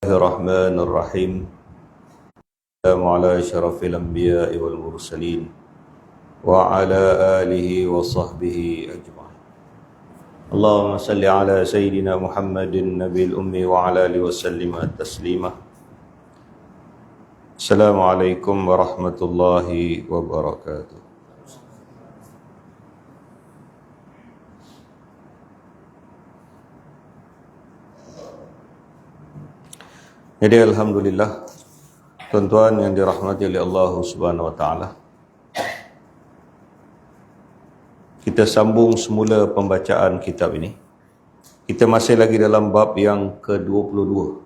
الرحمن الرحيم. السلام على أشرف الأنبياء والمرسلين وعلى آله وصحبه أجمعين. اللهم صل على سيدنا محمد النبي الأمي وعلى آله وسلم تسليما. السلام عليكم ورحمة الله وبركاته. Jadi alhamdulillah, tuan-tuan yang dirahmati oleh Allah Subhanahu wa taala. Kita sambung semula pembacaan kitab ini. Kita masih lagi dalam bab yang ke-22,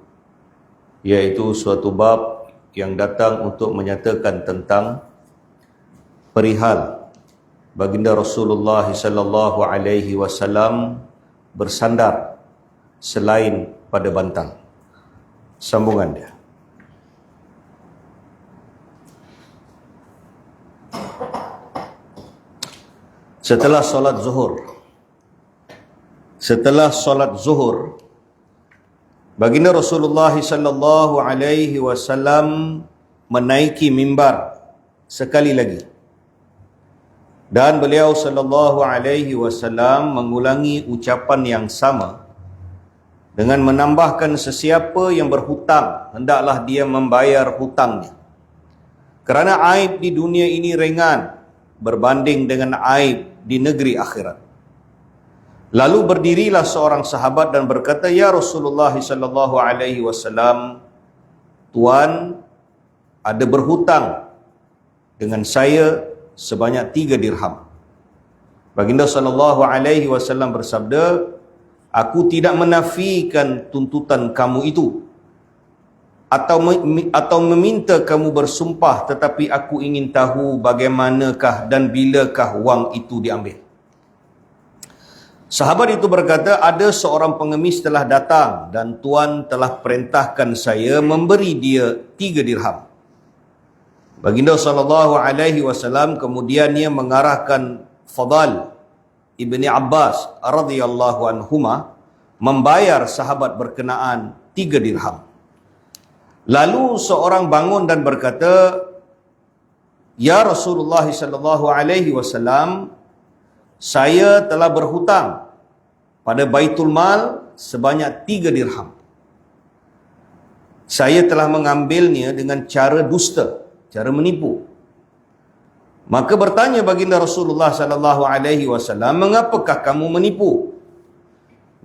iaitu suatu bab yang datang untuk menyatakan tentang perihal baginda Rasulullah sallallahu alaihi wasallam bersandar selain pada bantang. Sambungan dia. Setelah solat zuhur, baginda Rasulullah sallallahu alaihi wasallam menaiki mimbar sekali lagi. Dan beliau sallallahu alaihi wasallam mengulangi ucapan yang sama dengan menambahkan sesiapa yang berhutang hendaklah dia membayar hutangnya. Kerana aib di dunia ini ringan berbanding dengan aib di negeri akhirat. Lalu berdirilah seorang sahabat dan berkata, "Ya Rasulullah sallallahu alaihi wasallam, Tuan ada berhutang dengan saya sebanyak 3 dirham." Baginda sallallahu alaihi wasallam bersabda, "Aku tidak menafikan tuntutan kamu itu atau meminta kamu bersumpah, tetapi aku ingin tahu bagaimanakah dan bilakah wang itu diambil." Sahabat itu berkata, "Ada seorang pengemis telah datang dan Tuan telah perintahkan saya memberi dia 3 dirham." Baginda sallallahu alaihi wasallam kemudiannya mengarahkan Fadal Ibni Abbas radhiyallahu anhuma membayar sahabat berkenaan 3 dirham. Lalu seorang bangun dan berkata, "Ya Rasulullah sallallahu alaihi wasallam, saya telah berhutang pada Baitul Mal sebanyak 3 dirham. Saya telah mengambilnya dengan cara dusta, cara menipu." Maka bertanya baginda Rasulullah sallallahu alaihi wasallam, "Mengapakah kamu menipu?"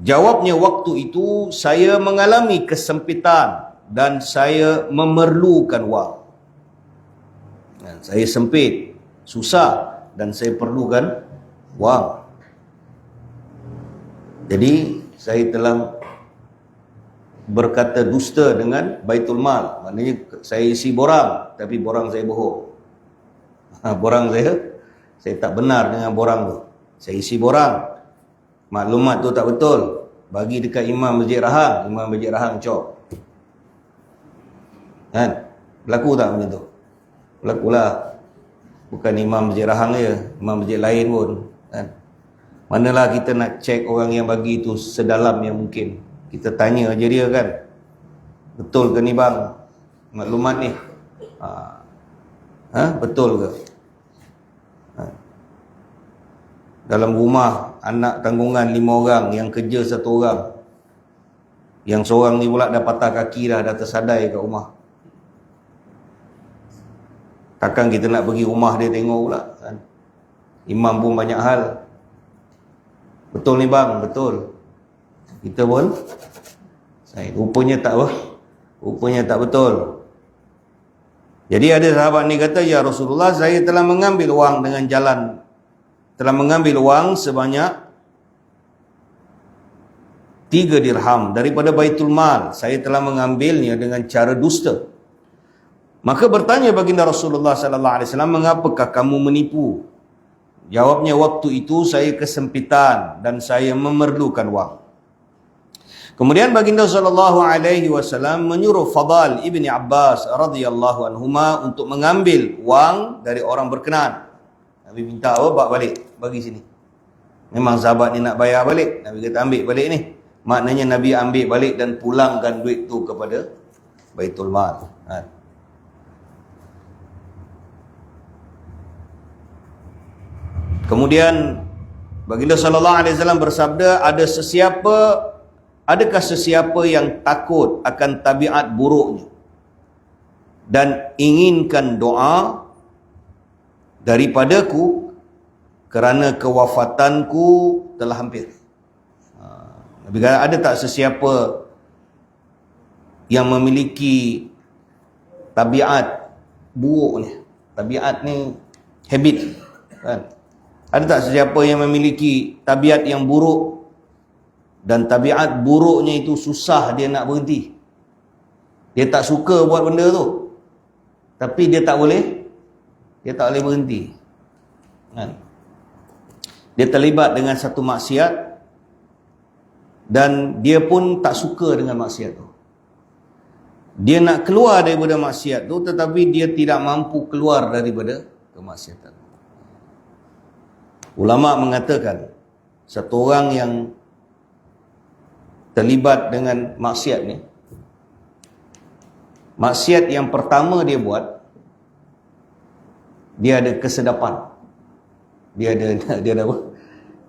Jawabnya, "Waktu itu saya mengalami kesempitan dan saya memerlukan wang." Saya sempit, susah dan saya perlukan wang. Jadi saya telah berkata dusta dengan Baitul Mal. Maknanya saya isi borang, tapi borang saya bohong. Borang saya tak benar dengan borang tu. Saya isi borang, maklumat tu tak betul, bagi dekat Imam Masjid Rahang. Imam Masjid Rahang cop. Kan? Berlaku tak macam tu? Berlakulah. Bukan Imam Masjid Rahang je, Imam Masjid lain pun. Kan? Manalah kita nak cek orang yang bagi tu sedalam yang mungkin. Kita tanya aja dia kan, betul ke ni bang maklumat ni? Betul ke? Dalam rumah anak tanggungan 5 orang, yang kerja 1 orang, yang seorang ni pula dah patah kaki dah tersadai kat rumah. Takkan kita nak pergi rumah dia tengok pula kan? Imam pun banyak hal. Betul ni bang, betul. Kita pun rupanya tak betul. Jadi ada sahabat ni kata, "Ya Rasulullah, saya telah mengambil wang sebanyak 3 dirham daripada Baitul Mal. Saya telah mengambilnya dengan cara dusta." Maka bertanya baginda Rasulullah sallallahu alaihi wasallam, "Mengapakah kamu menipu?" Jawabnya, "Waktu itu saya kesempitan dan saya memerlukan wang." Kemudian baginda sallallahu alaihi wasallam menyuruh Fadal Ibni Abbas radhiyallahu anhuma untuk mengambil wang dari orang berkenaan. Nabi minta, "Bawa balik, bagi sini." Memang sahabat ni nak bayar balik. Nabi kata, "Ambil balik ni." Maknanya Nabi ambil balik dan pulangkan duit tu kepada Baitul Mal. Kan? Kemudian baginda sallallahu alaihi wasallam bersabda, adakah sesiapa yang takut akan tabiat buruknya dan inginkan doa daripadaku kerana kewafatanku telah hampir. Nabi kata, ada tak sesiapa yang memiliki tabiat buruk ni? Tabiat ni habit, kan? Ada tak sesiapa yang memiliki tabiat yang buruk dan tabiat buruknya itu susah dia nak berhenti? Dia tak suka buat benda tu, tapi dia tak boleh berhenti. Kan? Dia terlibat dengan satu maksiat dan dia pun tak suka dengan maksiat tu. Dia nak keluar daripada maksiat tu, tetapi dia tidak mampu keluar daripada kemaksiatan. Ulama mengatakan satu orang yang terlibat dengan maksiat ni, maksiat yang pertama dia buat, dia ada kesedapan. Dia ada apa?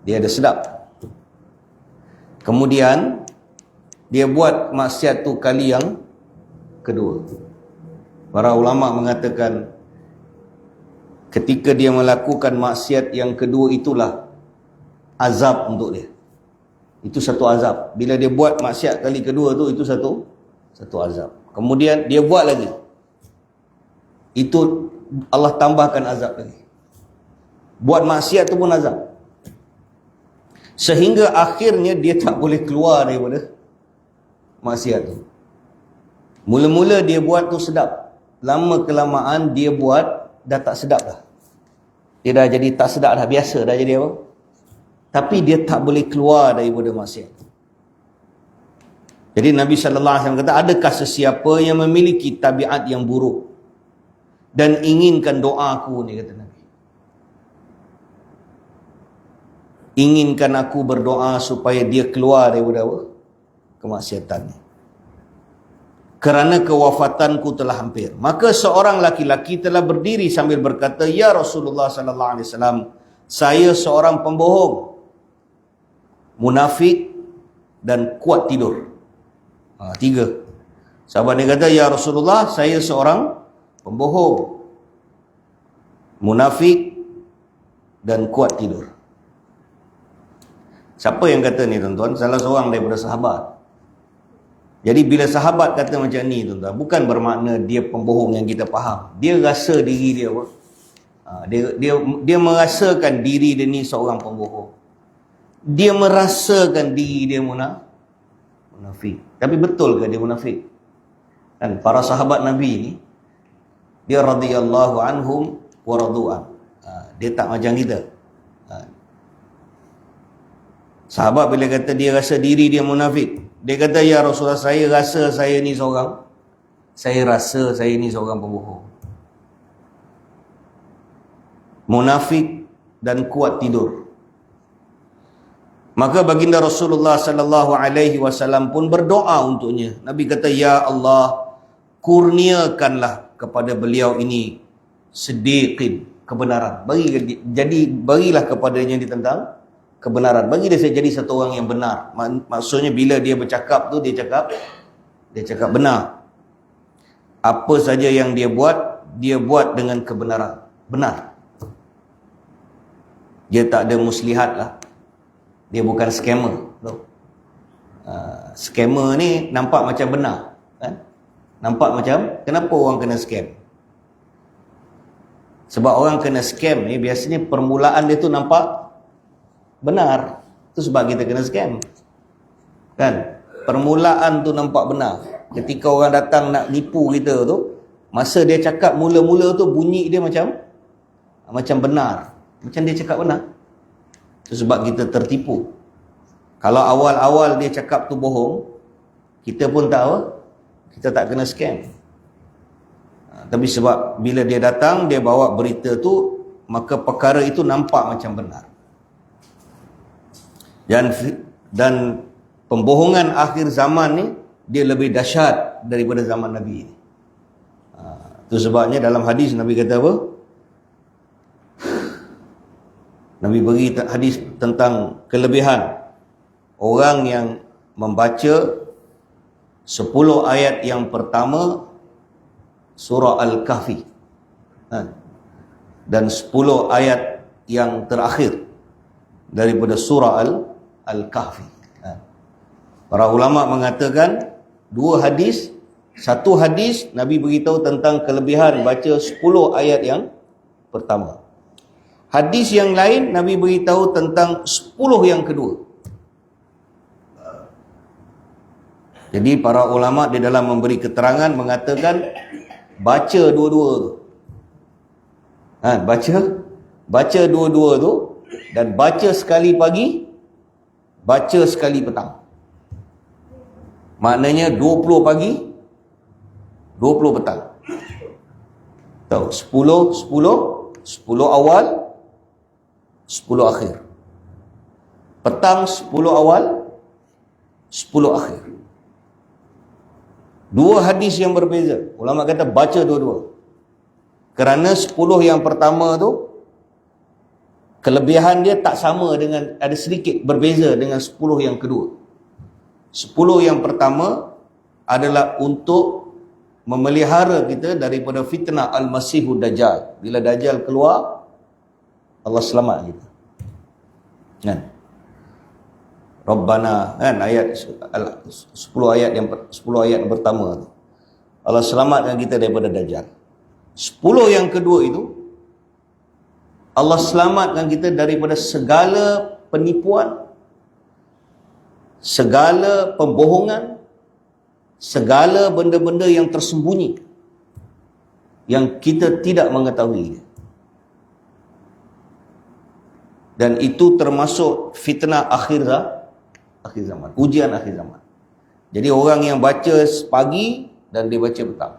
Dia ada sedap. Kemudian dia buat maksiat tu kali yang kedua. Para ulama mengatakan ketika dia melakukan maksiat yang kedua itulah azab untuk dia. Itu satu azab. Bila dia buat maksiat kali kedua tu, itu satu azab. Kemudian dia buat lagi, itu Allah tambahkan azab lagi. Buat maksiat tu pun azab. Sehingga akhirnya dia tak boleh keluar daripada maksiat tu. Mula-mula dia buat tu sedap. Lama kelamaan dia buat dah tak sedap dah. Dia dah jadi tak sedap dah, biasa dah jadi apa? Tapi dia tak boleh keluar daripada maksiat. Jadi Nabi sallallahu alaihi wasallam kata, adakah sesiapa yang memiliki tabiat yang buruk dan inginkan doaku ni, kata Nabi. Inginkan aku berdoa supaya dia keluar daripada apa? Kemaksiatan ni. Kerana kewafatanku telah hampir. Maka seorang laki-laki telah berdiri sambil berkata, ya Rasulullah sallallahu alaihi wasallam, saya seorang pembohong, munafik dan kuat tidur. Tiga. Sahabat dia kata, ya Rasulullah, saya seorang pembohong, munafik dan kuat tidur. Siapa yang kata ni, tuan-tuan? Salah seorang daripada sahabat. Jadi bila sahabat kata macam ni, tuan-tuan, bukan bermakna dia pembohong yang kita faham. Dia rasa diri dia apa? Dia merasakan diri dia ni seorang pembohong. Dia merasakan diri dia munafik. Tapi betul ke dia munafik? Dan para sahabat Nabi ni, dia radhiyallahu anhum wa radu'an. Dia tak macam kita. Sahabat bila kata dia rasa diri dia munafik, dia kata, ya Rasulullah, saya rasa saya ni seorang pembohong, munafik dan kuat tidur. Maka baginda Rasulullah sallallahu alaihi wasallam pun berdoa untuknya. Nabi kata, ya Allah, kurniakanlah kepada beliau ini siddiqin, kebenaran. Berilah kepadanya di tentang kebenaran. Bagi dia jadi satu orang yang benar. Maksudnya bila dia bercakap tu, dia cakap benar. Apa saja yang dia buat dengan kebenaran. Benar. Dia tak ada muslihat lah. Dia bukan scammer. Scammer ni nampak macam benar, kan? Nampak macam, kenapa orang kena scam? Sebab orang kena scam ni biasanya permulaan dia tu nampak benar. Itu sebab kita kena scam, kan? Permulaan tu nampak benar. Ketika orang datang nak nipu kita tu, masa dia cakap mula-mula tu bunyi dia macam benar, macam dia cakap benar. Itu sebab kita tertipu. Kalau awal-awal dia cakap tu bohong, kita pun tahu kita tak kena scam. Tapi sebab bila dia datang, dia bawa berita tu, maka perkara itu nampak macam benar. Dan pembohongan akhir zaman ni dia lebih dahsyat daripada zaman Nabi. Itu sebabnya dalam hadis Nabi kata apa? Nabi bagi hadis tentang kelebihan orang yang membaca 10 ayat yang pertama surah Al-Kahfi, dan 10 ayat yang terakhir daripada surah Al-Kahfi. Para ulama mengatakan dua hadis. Satu hadis Nabi beritahu tentang kelebihan baca 10 ayat yang pertama. Hadis yang lain Nabi beritahu tentang 10 yang kedua. Jadi para ulama di dalam memberi keterangan mengatakan baca dua-dua tu. Baca dua-dua tu, dan baca sekali pagi, baca sekali petang. Maknanya 20 pagi, 20 petang. Tahu, 10 awal, 10 akhir. Petang 10 awal, 10 akhir. Dua hadis yang berbeza. Ulama kata baca dua-dua. Kerana 10 yang pertama tu kelebihan dia tak sama dengan, ada sedikit berbeza dengan 10 yang kedua. 10 yang pertama adalah untuk memelihara kita daripada fitnah Al-Masihud Dajjal. Bila Dajjal keluar, Allah selamat kita. Kan? Rabbana, kan, ayat 10 ayat yang pertama tu. Allah selamatkan kita daripada Dajjal. 10 yang kedua itu Allah selamatkan kita daripada segala penipuan, segala pembohongan, segala benda-benda yang tersembunyi yang kita tidak mengetahui. Dan itu termasuk fitnah akhir zaman, ujian akhir zaman. Jadi orang yang baca pagi dan dia baca petang,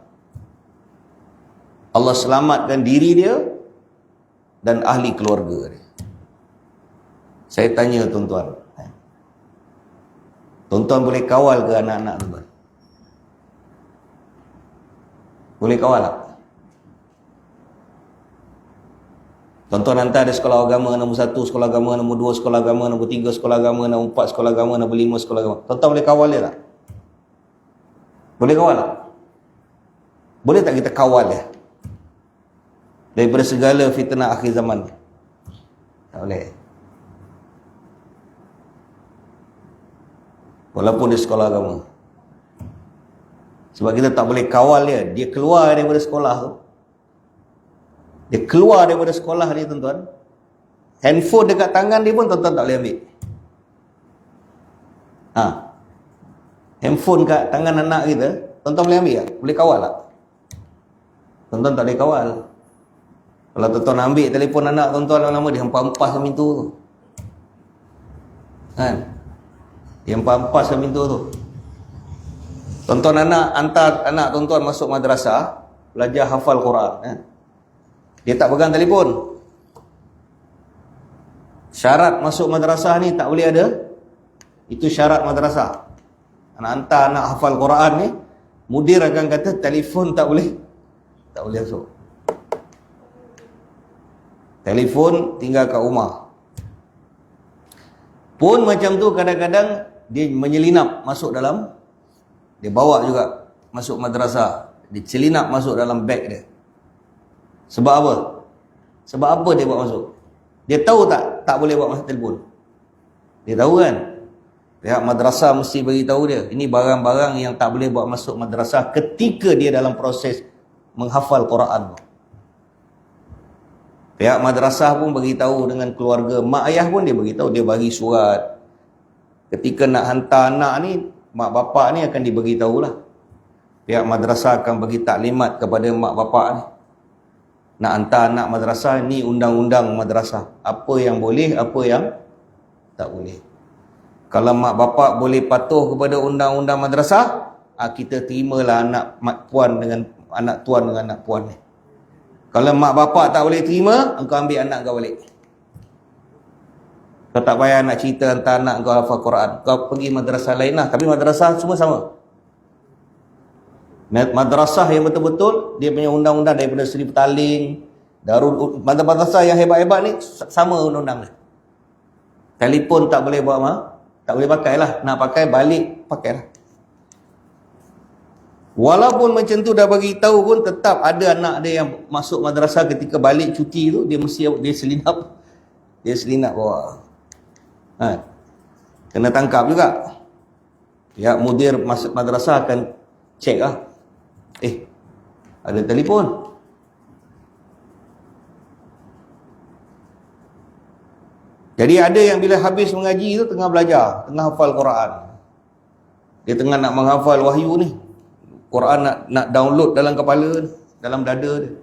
Allah selamatkan diri dia dan ahli keluarga dia. Saya tanya tuan-tuan, tuan-tuan boleh kawal ke anak-anak tuan? Boleh kawal tak? Tuan-tuan hantar ada sekolah agama nombor 1, sekolah agama nombor 2, sekolah agama nombor 3, sekolah agama nombor 4, sekolah agama nombor 5, sekolah agama. Tuan-tuan boleh kawal dia tak? Boleh kawal tak? Boleh tak kita kawal dia daripada segala fitnah akhir zaman? Tak boleh. Walaupun dia sekolah agama. Sebab kita tak boleh kawal dia. Dia keluar daripada sekolah tu. Dia keluar daripada sekolah ni tuan-tuan. Handphone dekat tangan dia pun tuan-tuan tak boleh ambil. Handphone kat tangan anak kita, tuan-tuan boleh ambil tak? Boleh kawal tak? Tuan-tuan tak boleh kawal. Kalau tuan-tuan ambil telefon anak tuan-tuan lama-lama, dia hempas-hempas ke pintu tu. Kan? Dia hempas-hempas ke pintu tu. Tuan-tuan hantar anak tuan-tuan masuk madrasah, belajar hafal Quran. Kan? Dia tak pegang telefon. Syarat masuk madrasah ni tak boleh ada. Itu syarat madrasah. Anak hantar anak hafal Quran ni, mudir akan kata telefon tak boleh. Tak boleh masuk. Telefon tinggal kat rumah. Pun macam tu kadang-kadang dia menyelinap masuk dalam, dia bawa juga masuk madrasah. Dia selinap masuk dalam beg dia. Sebab apa? Sebab apa dia bawa masuk? Dia tahu tak boleh bawa masuk telefon? Dia tahu kan? Pihak madrasah mesti bagi tahu dia, ini barang-barang yang tak boleh bawa masuk madrasah ketika dia dalam proses menghafal Quran. Pihak madrasah pun bagi tahu dengan keluarga, mak ayah pun dia bagi tahu, dia bagi surat. Ketika nak hantar anak ni, mak bapak ni akan dibagi tahulah. Pihak madrasah akan bagi taklimat kepada mak bapak ni. Nak hantar anak madrasah, ni undang-undang madrasah. Apa yang boleh, apa yang tak boleh. Kalau mak bapak boleh patuh kepada undang-undang madrasah, kita terimalah anak puan dengan anak tuan dengan anak puan ni. Kalau mak bapak tak boleh terima, engkau ambil anak kau balik. Kau tak payah nak cerita hantar anak kau hafal Quran. Kau pergi madrasah lain lah. Tapi madrasah semua sama. Madrasah yang betul-betul dia punya undang-undang daripada Seri Petaling, Darul madrasah yang hebat-hebat ni sama undang-undang dia. Telefon tak boleh bawa, tak boleh pakai lah. Nak pakai balik pakai lah. Walaupun macam tu dah bagi tahu pun tetap ada anak dia yang masuk madrasah ketika balik cuti tu dia mesti dia selinap bawa. Kena tangkap juga. Ya, mudir masuk madrasah akan cek lah. Ada telefon. Jadi ada yang bila habis mengaji tu tengah belajar, tengah hafal Quran. Dia tengah nak menghafal wahyu ni. Quran nak download dalam kepala, dalam dada dia.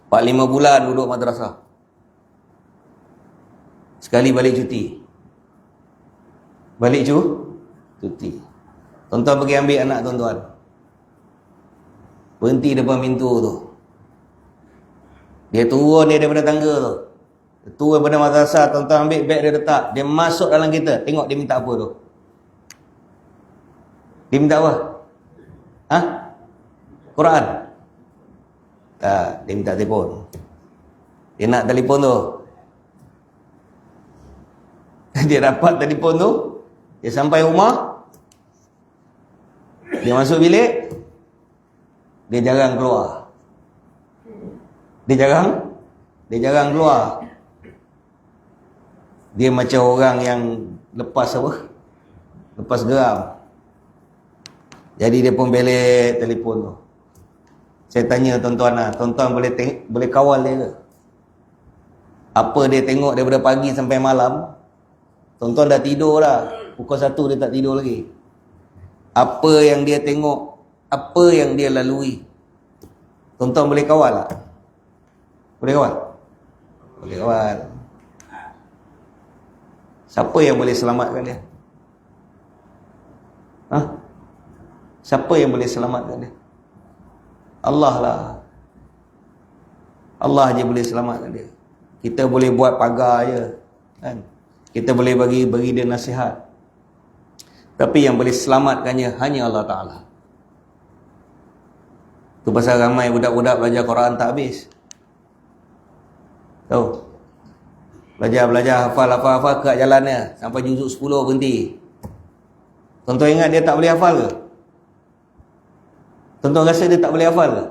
4-5 bulan duduk madrasah. Sekali balik cuti. Balik cuti. Tuan-tuan pergi ambil anak tuan-tuan. Berhenti depan pintu tu. Dia turun dia daripada tangga tu. Dia turun daripada madrasah, tuan-tuan ambil beg dia letak. Dia masuk dalam kereta. Tengok dia minta apa tu. Dia minta apa? Quran? Tak, dia minta telefon. Dia nak telefon tu. Dia dapat telefon tu. Dia sampai rumah. Dia masuk bilik. Dia jarang keluar. Dia jarang keluar. Dia macam orang yang lepas apa? Lepas geram. Jadi dia pun belik telefon tu. Saya tanya tuan-tuan lah, tuan-tuan boleh kawal dia ke? Apa dia tengok daripada pagi sampai malam? Tuan-tuan dah tidur dah. Pukul 1 dia tak tidur lagi. Apa yang dia tengok, apa yang dia lalui, tuan-tuan boleh kawal tak? Boleh kawal? Boleh kawal. Siapa yang boleh selamatkan dia? Siapa yang boleh selamatkan dia? Allah lah. Allah je boleh selamatkan dia. Kita boleh buat pagar je, kan? Kita boleh bagi dia nasihat. Tapi yang boleh selamatkannya hanya Allah Ta'ala. Tu pasal ramai budak-budak belajar Quran tak habis. Tahu? Belajar, hafal kat jalannya. Sampai juzuk 10 berhenti. Tuan-tuan ingat dia tak boleh hafal ke? Tuan-tuan rasa dia tak boleh hafal ke?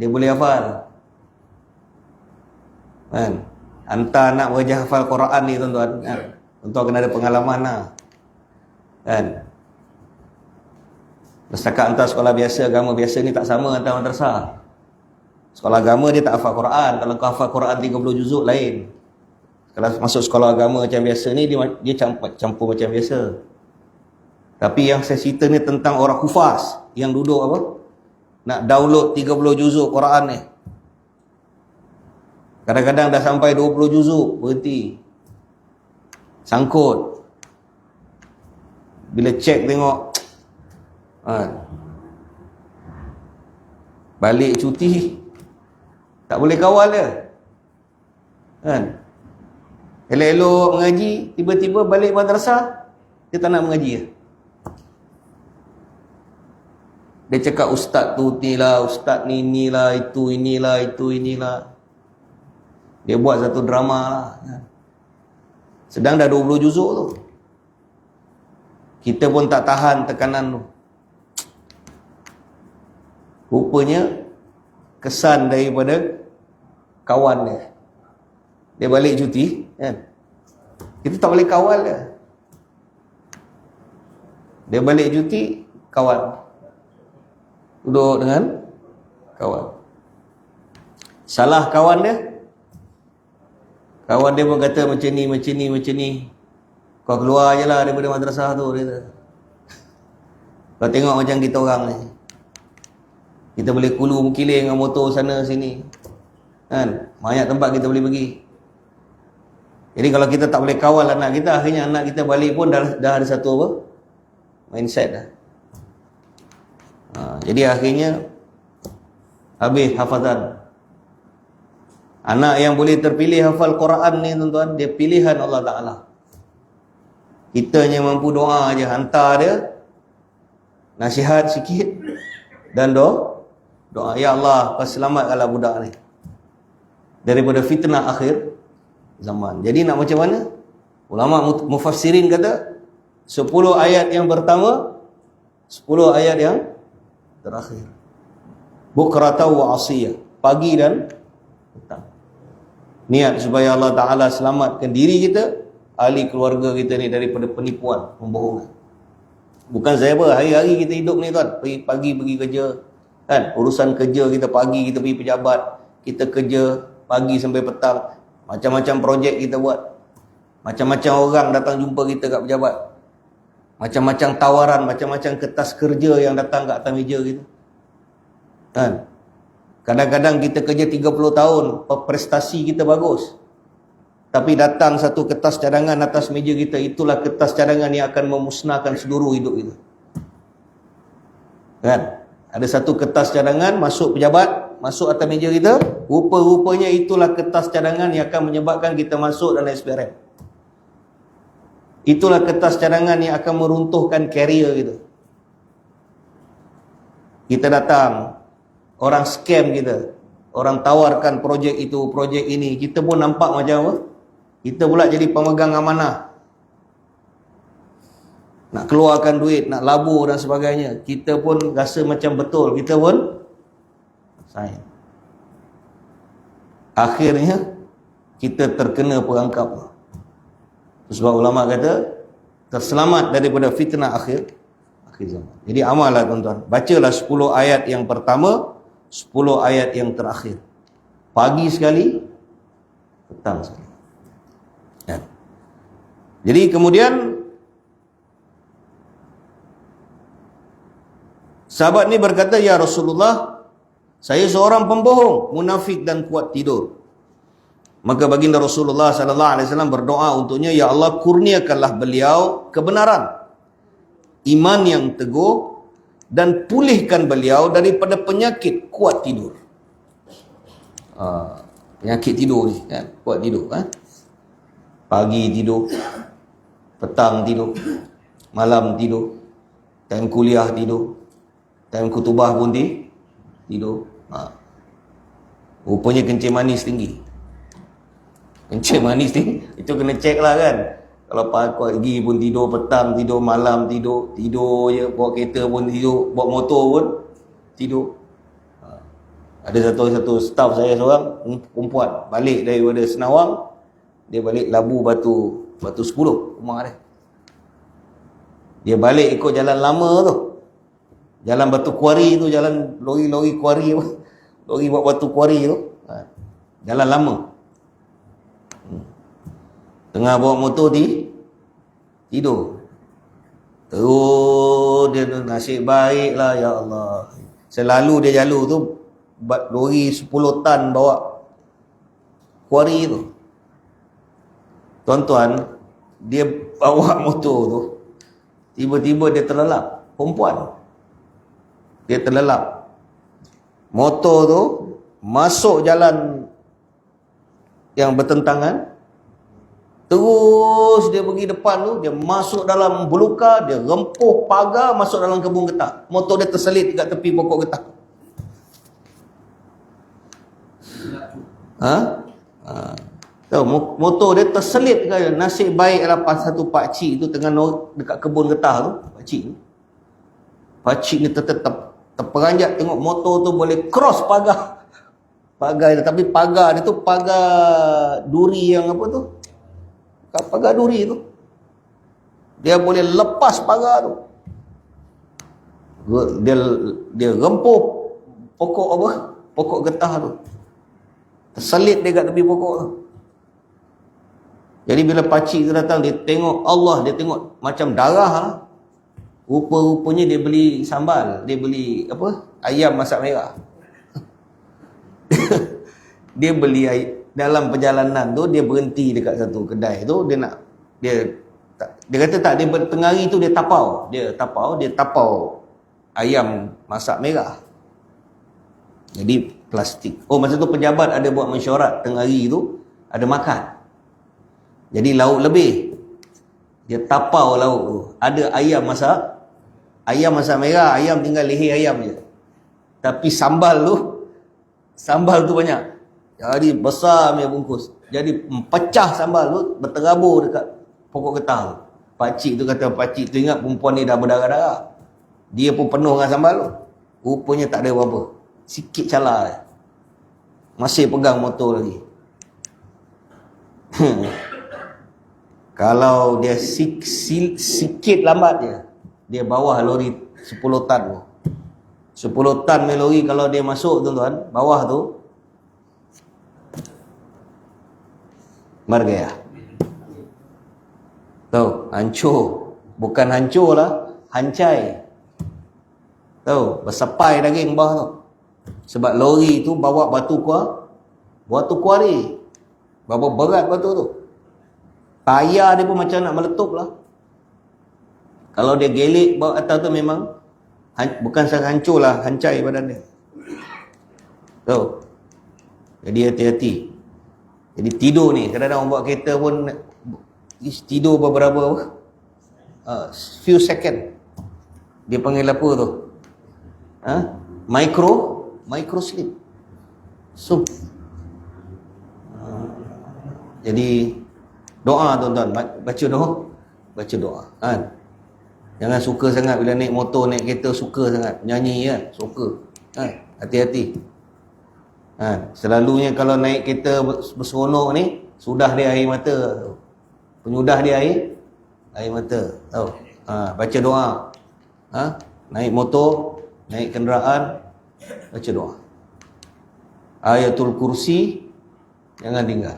Dia boleh hafal. Kan? Hantar anak belajar hafal Quran ni tuan-tuan. Tuan-tuan kena ada pengalaman lah. Kan? Setakat hantar sekolah biasa, agama biasa ni tak sama hantar madrasah. Sekolah agama dia tak hafal Quran. Kalau kau hafal Quran 30 juzuk lain. Kalau masuk sekolah agama macam biasa ni, dia campur macam biasa. Tapi yang saya cerita ni tentang orang hufaz yang duduk apa? Nak download 30 juzuk Quran ni. Kadang-kadang dah sampai 20 juzuk, berhenti. Sangkut. Bila cek tengok, balik cuti, tak boleh kawal dia. Kan? Elok-elok mengaji, tiba-tiba balik madrasah, dia tak nak mengaji lah. Dia cakap ustaz tu inilah, ustaz ni inilah, itu inilah, itu inilah. Dia buat satu drama lah. Sedang dah 20 juzuk tu. Kita pun tak tahan tekanan tu. Rupanya kesan daripada kawan dia. Dia balik cuti, kan? Kita tak boleh kawal dia. Dia balik cuti, kawan. Duduk dengan kawan. Salah kawan dia. Kawan dia pun kata macam ni. Kau keluar je lah daripada madrasah tu, dia kata. Kau tengok macam kita orang ni. Kita boleh kulu kiling dengan motor sana sini. Kan? Banyak tempat kita boleh pergi. Jadi kalau kita tak boleh kawal anak kita, akhirnya anak kita balik pun dah ada satu apa? Mindset dah. Jadi akhirnya habis hafazan. Anak yang boleh terpilih hafal Quran ni tuan-tuan, dia pilihan Allah Ta'ala. Kita yang mampu doa je, hantar dia nasihat sikit, Dan doa, ya Allah, selamatkanlah budak ni daripada fitnah akhir zaman. Jadi nak macam mana? Ulama mufassirin kata 10 ayat yang pertama, 10 ayat yang terakhir. Bukratan wa asiyah, pagi dan petang. Niat supaya Allah Ta'ala selamatkan diri kita, ahli keluarga kita ni daripada penipuan, pembohongan. Bukan saya apa, hari-hari kita hidup ni tuan, pagi pergi kerja, kan? Urusan kerja kita pagi, kita pergi pejabat, kita kerja pagi sampai petang, macam-macam projek kita buat, macam-macam orang datang jumpa kita kat pejabat, macam-macam tawaran, macam-macam kertas kerja yang datang kat atas meja kita, kan? Kadang-kadang kita kerja 30 tahun, prestasi kita bagus, tapi datang satu kertas cadangan atas meja kita, itulah kertas cadangan yang akan memusnahkan seluruh hidup kita, kan? Ada satu kertas cadangan masuk pejabat, masuk atas meja kita, rupa-rupanya itulah kertas cadangan yang akan menyebabkan kita masuk dalam SPRM. Itulah kertas cadangan yang akan meruntuhkan karier kita. Kita datang, orang scam kita, orang tawarkan projek itu, projek ini, kita pun nampak macam apa? Kita pula jadi pemegang amanah, nak keluarkan duit, nak labur dan sebagainya. Kita pun rasa macam betul, kita pun sign. Akhirnya kita terkena perangkap. Sebab ulama kata terselamat daripada fitnah akhir zaman. Jadi amallah tuan-tuan, bacalah 10 ayat yang pertama, 10 ayat yang terakhir, pagi sekali, petang sekali. Ya. Jadi kemudian sahabat ni berkata, ya Rasulullah, saya seorang pembohong, munafik dan kuat tidur. Maka baginda Rasulullah SAW berdoa untuknya, ya Allah, kurniakanlah beliau kebenaran, iman yang teguh, dan pulihkan beliau daripada penyakit kuat tidur. Penyakit tidur ni, kan? Kuat tidur, kan? Pagi tidur, petang tidur, malam tidur, time kuliah tidur, time kutubah pun tidur. Rupanya kencing manis tinggi. Kencing manis tinggi, itu kena cek lah, kan? Kalau pagi pun tidur, petang tidur, malam tidur, tidur je, bawa kereta pun tidur, bawa motor pun tidur. Ada satu staff saya seorang, perempuan, balik daripada Senawang, dia balik Labu Batu 10, rumah dia. Dia balik ikut jalan lama tu, jalan Batu Kuari tu, jalan lori kuari apa, lori buat batu kuari tu, jalan lama. Tengah bawa motor tidur. Terus dia nasib baiklah, ya Allah. Selalu dia jalur tu lori 10 tan bawa kuari tu. Tuan-tuan, dia bawa motor tu, tiba-tiba dia terlelap. Perempuan, dia terlelap. Motor tu masuk jalan yang bertentangan, terus dia pergi depan tu, dia masuk dalam belukar, dia rempuh pagar, masuk dalam kebun getah. Motor dia terselit dekat tepi pokok getah. Tahu, motor dia terselit ke. Nasib baiklah satu pakcik tu tengah dekat kebun getah tu, pakcik ni terperanjat tengok motor tu boleh cross pagar dia, tapi pagar dia tu pagar duri yang apa tu, pagar duri tu, dia boleh lepas pagar tu. Dia rempuh pokok getah tu, terselit dia kat tepi pokok tu. Jadi bila pakcik tu datang, dia tengok Allah, dia tengok macam darah lah. Rupa-rupanya dia beli sambal, dia beli apa, ayam masak merah. Dia beli dalam perjalanan tu, dia berhenti dekat satu kedai tu, dia kata tak, dia tengah hari tu dia tapau ayam masak merah. Jadi plastik. Masa tu pejabat ada buat mesyuarat, tengah hari tu ada makan. Jadi lauk lebih, dia tapau lauk tu, ada ayam masak merah, ayam tinggal leher ayam je. Tapi sambal tu banyak. Jadi besar punya bungkus. Jadi pecah sambal tu, berterabur dekat pokok getah tu. Pakcik tu kata, pakcik tu ingat perempuan ni dah berdarah-darah. Dia pun penuh dengan sambal tu. Rupanya tak ada apa-apa. Sikit calar je. Masih pegang motor lagi. Kalau dia sikit lambat je, dia bawah lori 10 tan tu. 10 tan punya lori kalau dia masuk tuan-tuan, bawah tu margaya. Tahu, hancur. Bukan hancur lah, hancai. Tahu, bersapai daging bawah tu. Sebab lori tu bawa batu kuari. Bawa berat batu tu. Tayar dia pun macam nak meletup lah. Kalau dia gelik bawa atas tu memang bukan sahaja hancur lah, hancai badan dia. Tahu. Jadi hati-hati. Jadi tidur ni, kadang-kadang orang buat kereta pun tidur beberapa few second. Dia panggil apa tu? Micro sleep. So jadi doa tuan-tuan, baca doa kan. Jangan suka sangat bila naik motor, naik kereta, suka sangat nyanyi kan, suka kan. Hati-hati kan. Selalunya kalau naik kereta berseronok ni, sudah dia air mata, penyudah dia air mata, tahu. Baca doa. Naik motor, naik kenderaan, baca doa. Ayatul Kursi jangan tinggal.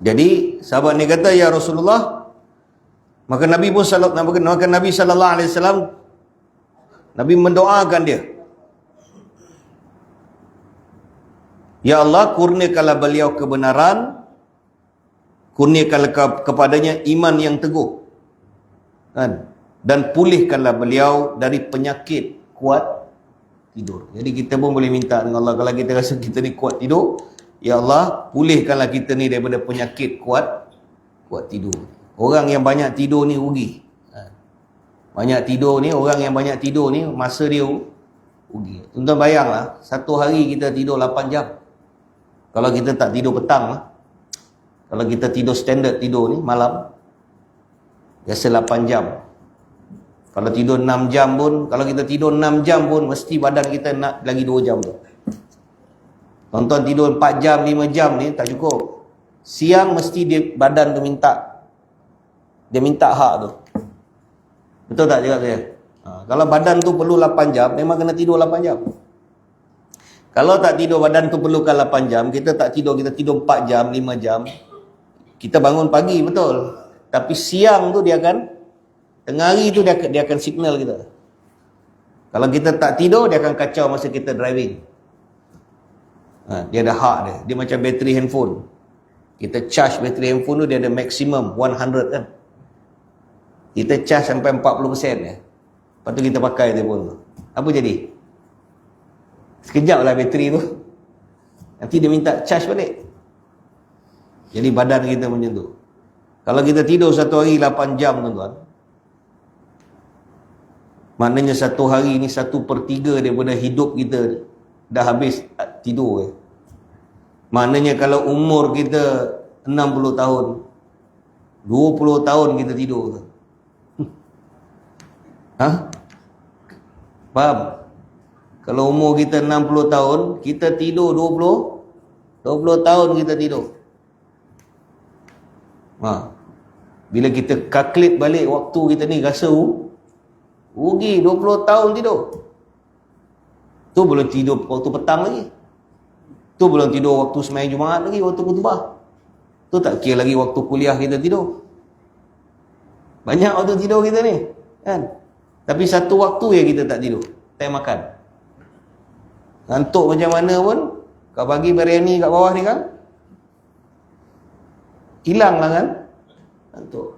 Jadi sahabat ni kata, ya Rasulullah, maka Nabi sallallahu alaihi wasallam, Nabi mendoakan dia, ya Allah, kurniakanlah beliau kebenaran, kurniakanlah kepadanya iman yang teguh kan, dan pulihkanlah beliau dari penyakit kuat tidur. Jadi kita pun boleh minta dengan Allah, kalau kita rasa kita ni kuat tidur, ya Allah, pulihkanlah kita ni daripada penyakit kuat tidur. Orang yang banyak tidur ni rugi. Banyak tidur ni, orang yang banyak tidur ni, masa dia rugi. Tuan-tuan bayanglah, satu hari kita tidur 8 jam. Kalau kita tak tidur petang lah. Kalau kita tidur standard tidur ni, malam, biasa 8 jam. Kalau tidur 6 jam pun, kalau kita tidur 6 jam pun, mesti badan kita nak lagi 2 jam tu. Tonton tidur 4 jam, 5 jam ni tak cukup. Siang mesti badan tu minta. Dia minta hak tu. Betul tak cakap saya? Kalau badan tu perlu 8 jam, memang kena tidur 8 jam. Kalau tak tidur, badan tu perlukan 8 jam, kita tak tidur, kita tidur 4 jam, 5 jam, kita bangun pagi, betul. Tapi siang tu dia akan, tengah hari tu dia akan signal kita. Kalau kita tak tidur, dia akan kacau masa kita driving. Dia ada hak dia. Dia macam bateri handphone. Kita charge bateri handphone tu, dia ada maksimum 100 kan. Kita charge sampai 40% ya. Lepas tu kita pakai telefon tu. Apa jadi? Sekejap lah bateri tu. Nanti dia minta charge balik. Jadi badan kita macam tu. Kalau kita tidur satu hari 8 jam tuan-tuan, maknanya satu hari ni 1/3 daripada hidup kita dah habis tidur ya. Maknanya kalau umur kita 60 tahun, 20 tahun kita tidur tu. Faham? Kalau umur kita 60 tahun, kita tidur 20 tahun kita tidur. Bila kita calculate balik waktu kita ni, rasa rugi 20 tahun tidur. Tu belum tidur waktu petang lagi. Tu belum tidur waktu sembahyang Jumaat lagi, waktu khutbah. Tu tak kira lagi waktu kuliah kita tidur. Banyak waktu tidur kita ni kan. Tapi satu waktu ya kita tak tidur, time makan. Ngantuk macam mana pun, kau bagi biryani kat bawah ni kan, hilang lah kan ngantuk.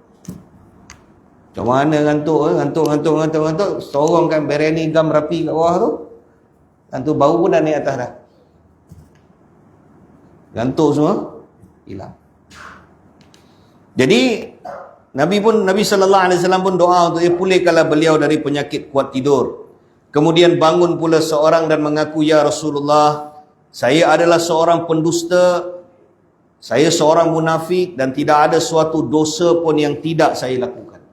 Macam mana ngantuk, sorongkan biryani gam rapi kat bawah tu, ngantuk bau pun dah naik atas dah. Ngantuk semua hilang. Jadi Nabi sallallahu alaihi wasallam pun doa untuk dia, pulihkanlah beliau dari penyakit kuat tidur Kemudian bangun pula seorang dan mengaku, ya Rasulullah, saya adalah seorang pendusta, saya seorang munafik dan tidak ada suatu dosa pun yang tidak saya lakukan.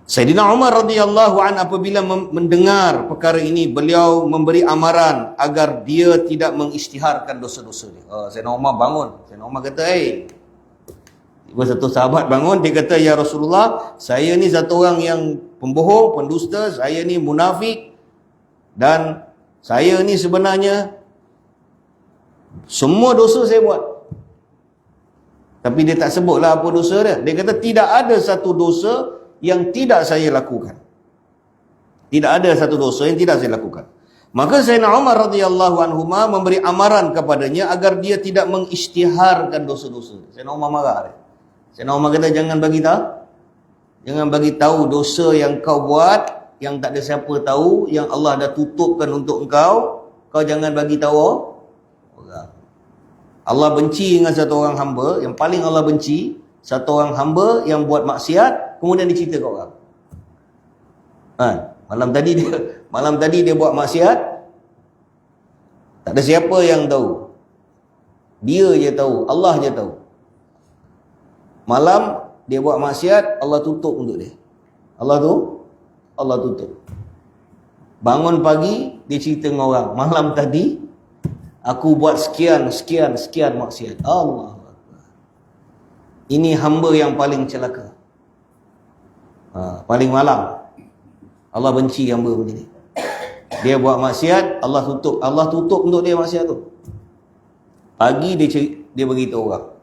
Sayyidina Umar radhiyallahu an apabila mendengar perkara ini, beliau memberi amaran agar dia tidak mengisytiharkan dosa-dosa dia. Sayyidina Umar bangun. Sayyidina Umar kata, tiba satu sahabat bangun, dia kata, ya Rasulullah, saya ni satu orang yang pembohong, pendusta, saya ni munafik dan saya ni sebenarnya semua dosa saya buat. Tapi dia tak sebutlah apa dosa dia. Dia kata tidak ada satu dosa yang tidak saya lakukan. Tidak ada satu dosa yang tidak saya lakukan. Maka Sayyidina Umar radhiyallahu anhuma memberi amaran kepadanya agar dia tidak mengisytiharkan dosa-dosa. Sayyidina Umar marah dia. Sayyidina Umar kata, jangan bagi tahu. Jangan bagi tahu dosa yang kau buat, yang tak ada siapa tahu, yang Allah dah tutupkan untuk engkau, kau jangan bagi tahu orang. Allah benci dengan satu orang hamba, yang paling Allah benci, satu orang hamba yang buat maksiat, kemudian dicerita ke orang. Malam tadi dia buat maksiat, tak ada siapa yang tahu. Dia je tahu, Allah je tahu. Malam dia buat maksiat, Allah tutup untuk dia. Allah tutup. Bangun pagi, dia cerita dengan orang, malam tadi aku buat sekian maksiat. Allah. Ini hamba yang paling celaka. Paling malam. Allah benci hamba begini. Dia buat maksiat, Allah tutup untuk dia maksiat tu. Pagi dia beritahu orang.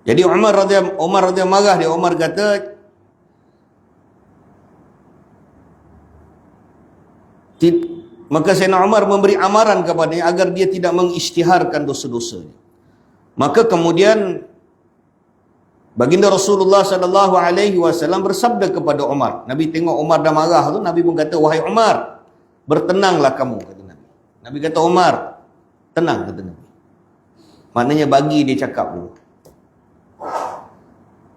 Jadi Umar radhiyallahu marah dia. Umar kata, maka Sayyidina Umar memberi amaran kepadanya agar dia tidak mengisytiharkan dosa-dosanya. Maka kemudian baginda Rasulullah sallallahu alaihi wasallam bersabda kepada Umar. Nabi tengok Umar dah marah tu, Nabi pun kata, wahai Umar, bertenanglah kamu, kata Nabi. Nabi kata, Umar, tenang, kata Nabi. Maknanya bagi dia cakap dulu.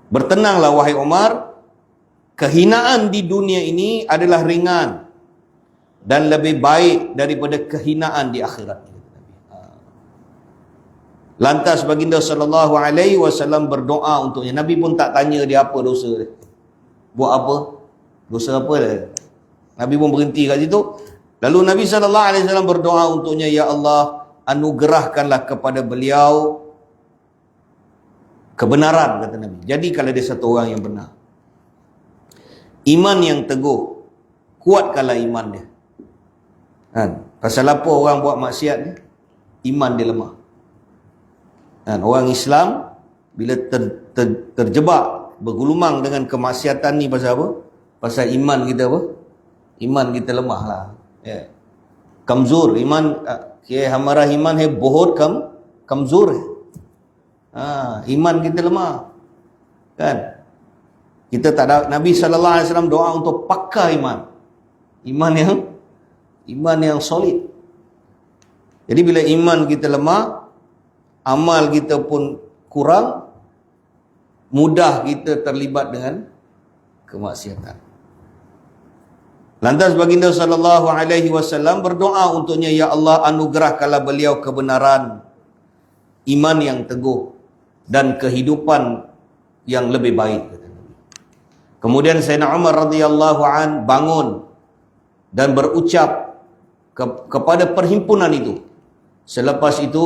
Bertenanglah wahai Umar, kehinaan di dunia ini adalah ringan dan lebih baik daripada kehinaan di akhirat. Lantas baginda sallallahu alaihi wasallam berdoa untuknya. Nabi pun tak tanya dia apa dosa dia. Buat apa? Dosa apa dia? Nabi pun berhenti kat situ. Lalu Nabi sallallahu alaihi wasallam berdoa untuknya, ya Allah, anugerahkanlah kepada beliau kebenaran, kata Nabi. Jadi kalau dia satu orang yang benar. Iman yang teguh. Kuatkanlah iman dia. Pasal apa orang buat maksiat ni? Iman dia lemah. Orang Islam bila terjebak, bergulumang dengan kemaksiatan ni pasal apa? Pasal iman kita apa? Iman kita lemah lah. Kamzur iman, hamaरा iman है बहुत कमजोर है. Iman kita lemah. Kan? Kita tak ada, Nabi sallallahu alaihi wasallam doa untuk pakar iman. Iman yang solid. Jadi bila iman kita lemah, amal kita pun kurang, mudah kita terlibat dengan kemaksiatan. Lantas baginda sallallahu alaihi wasallam berdoa untuknya, ya Allah, anugerahkanlah beliau kebenaran, iman yang teguh dan kehidupan yang lebih baik. Kemudian Sayyidina Umar radhiyallahu an bangun dan berucap kepada perhimpunan itu. Selepas itu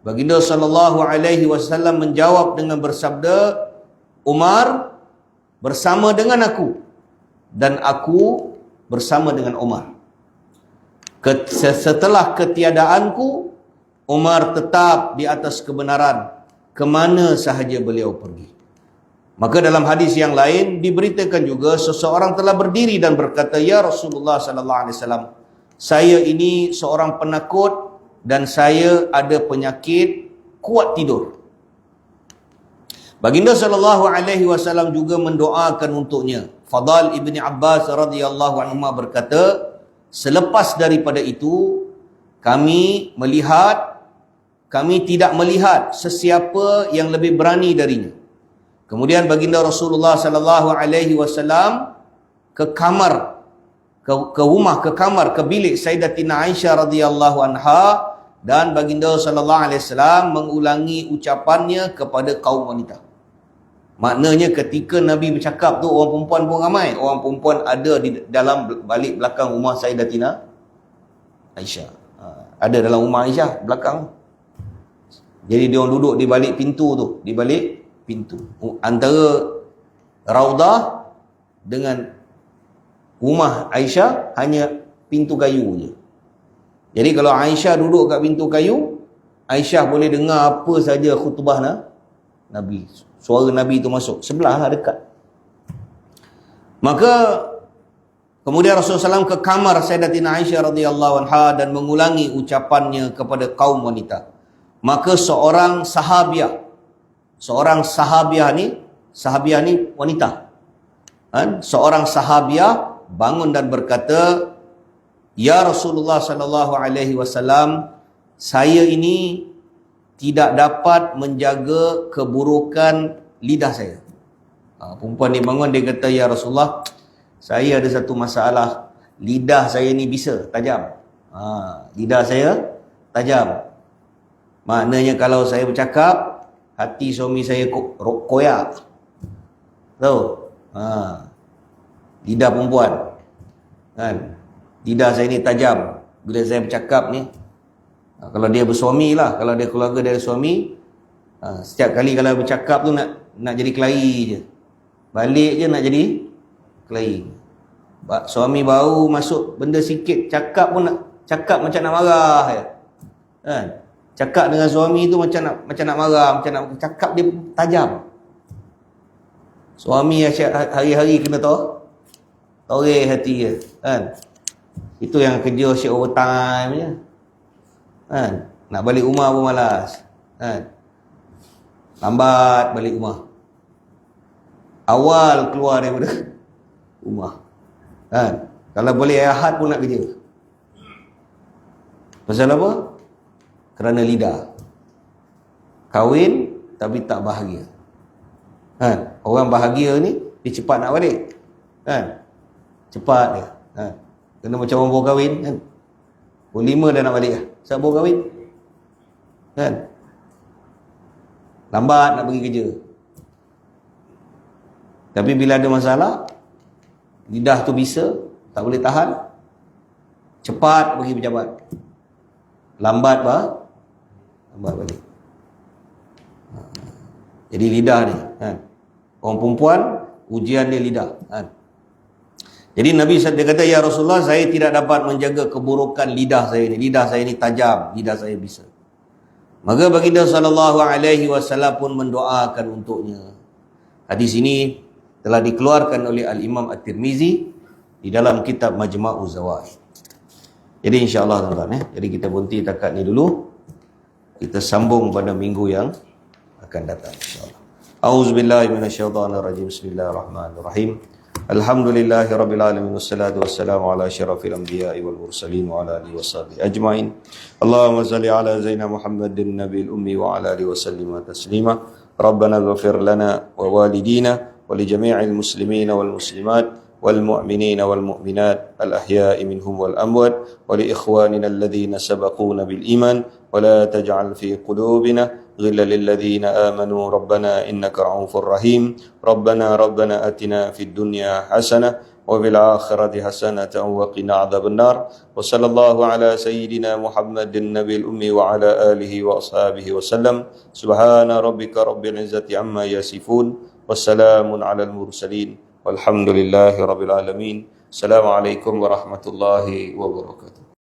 baginda sallallahu alaihi wasallam menjawab dengan bersabda, Umar bersama dengan aku dan aku bersama dengan Umar. Setelah ketiadaanku, Umar tetap di atas kebenaran kemana sahaja beliau pergi. Maka dalam hadis yang lain diberitakan juga seseorang telah berdiri dan berkata, ya Rasulullah sallallahu alaihi wasallam, saya ini seorang penakut dan saya ada penyakit kuat tidur. Baginda sallallahu alaihi wasallam juga mendoakan untuknya. Fadal ibni Abbas radhiyallahu anhu berkata, selepas daripada itu kami tidak melihat sesiapa yang lebih berani darinya. Kemudian baginda Rasulullah sallallahu alaihi wasallam ke ke rumah, ke kamar, ke bilik Sayyidatina Aisyah radhiyallahu anha, dan baginda sallallahu alaihi wasallam mengulangi ucapannya kepada kaum wanita. Maknanya ketika Nabi bercakap tu, orang perempuan pun ramai. Orang perempuan ada di dalam balik belakang rumah Sayyidatina Aisyah. Ada dalam rumah Aisyah belakang. Jadi dia orang duduk di balik pintu tu, di balik pintu. Antara Raudah dengan rumah Aisyah hanya pintu kayu je. Jadi kalau Aisyah duduk kat pintu kayu, Aisyah boleh dengar apa saja khutbah Nabi. Suara Nabi tu masuk sebelah lah, dekat. Maka kemudian Rasulullah SAW ke kamar Sayyidatina Aisyah radhiyallahu anha dan mengulangi ucapannya kepada kaum wanita. Maka seorang sahabiah ni wanita. Seorang sahabiah bangun dan berkata, "Ya Rasulullah sallallahu alaihi wasallam, saya ini tidak dapat menjaga keburukan lidah saya." Perempuan ni bangun, dia kata, "Ya Rasulullah, saya ada satu masalah. Lidah saya ni bisa tajam. Lidah saya tajam. Maknanya kalau saya bercakap, hati suami saya koyak." Tahu? Lidah perempuan. Kan? Lidah saya ni tajam. Bila saya bercakap ni, kalau dia bersuami lah, kalau dia keluarga dia ada suami, setiap kali kalau bercakap tu nak jadi kelahi je. Balik je nak jadi kelahi. Suami baru masuk benda sikit, cakap pun nak cakap macam nak marah je. Kan? Cakap dengan suami tu macam nak marah, macam nak cakap dia tajam. Suami hari-hari kena toreh hati dia. Kan? Itu yang kerja shift overtime je. Kan? Nak balik rumah pun malas. Kan? Lambat balik rumah. Awal keluar daripada rumah. Kan? Kalau boleh Ahad pun nak kerja. Pasal apa? Kerana lidah. Kahwin tapi tak bahagia. Kan? Orang bahagia ni dia cepat nak balik. Kan? Cepat dia. Kan? Kena macam orang baru kahwin kan. Pukul 5 dah nak balik lah. Siapa baru kahwin? Kan? Lambat nak pergi kerja. Tapi bila ada masalah, lidah tu bisa, tak boleh tahan, cepat pergi pejabat. Lambat balik. Jadi lidah ni kan. Orang perempuan ujian dia lidah kan. Jadi Nabi dia kata, "Ya Rasulullah, saya tidak dapat menjaga keburukan lidah saya ni. Lidah saya ni tajam, lidah saya bisa." Maka baginda sallallahu alaihi wasallam pun mendoakan untuknya. Hadis ini telah dikeluarkan oleh Al-Imam At-Tirmizi di dalam kitab Majma'uz Zawaid. Jadi insya-Allah tuan-tuan jadi kita berhenti takat ni dulu. Kita sambung pada minggu yang akan datang insya-Allah. A'udzubillahi minasyaitonirrajim. Bismillahirrahmanirrahim. Alhamdulillahirabbil alamin wassalatu wassalamu ala asyrafil anbiya'i wal mursalin wa ala alihi washabihi ajmain. Allahumma shalli ala zaina Muhammadin nabiyil ummi wa ala alihi wasallim taslima. Rabbana ighfir lana wa walidina wa li jami'il muslimina wal muslimat والمؤمنين والمؤمنات الأحياء منهم والأموات ولإخواننا الذين سبقونا بالإيمان ولا تجعل في قلوبنا غلا للذين آمنوا ربنا إنك رؤوف رحيم ربنا أتنا في الدنيا حسنة وفي الآخرة حسنة وقنا عذاب النار وصلى الله على سيدنا محمد النبي الأمي وعلى آله وأصحابه وسلم سبحان ربك رب العزة عما يصفون والسلام على المرسلين والحمد لله رب العالمين. Assalamualaikum warahmatullahi wabarakatuh.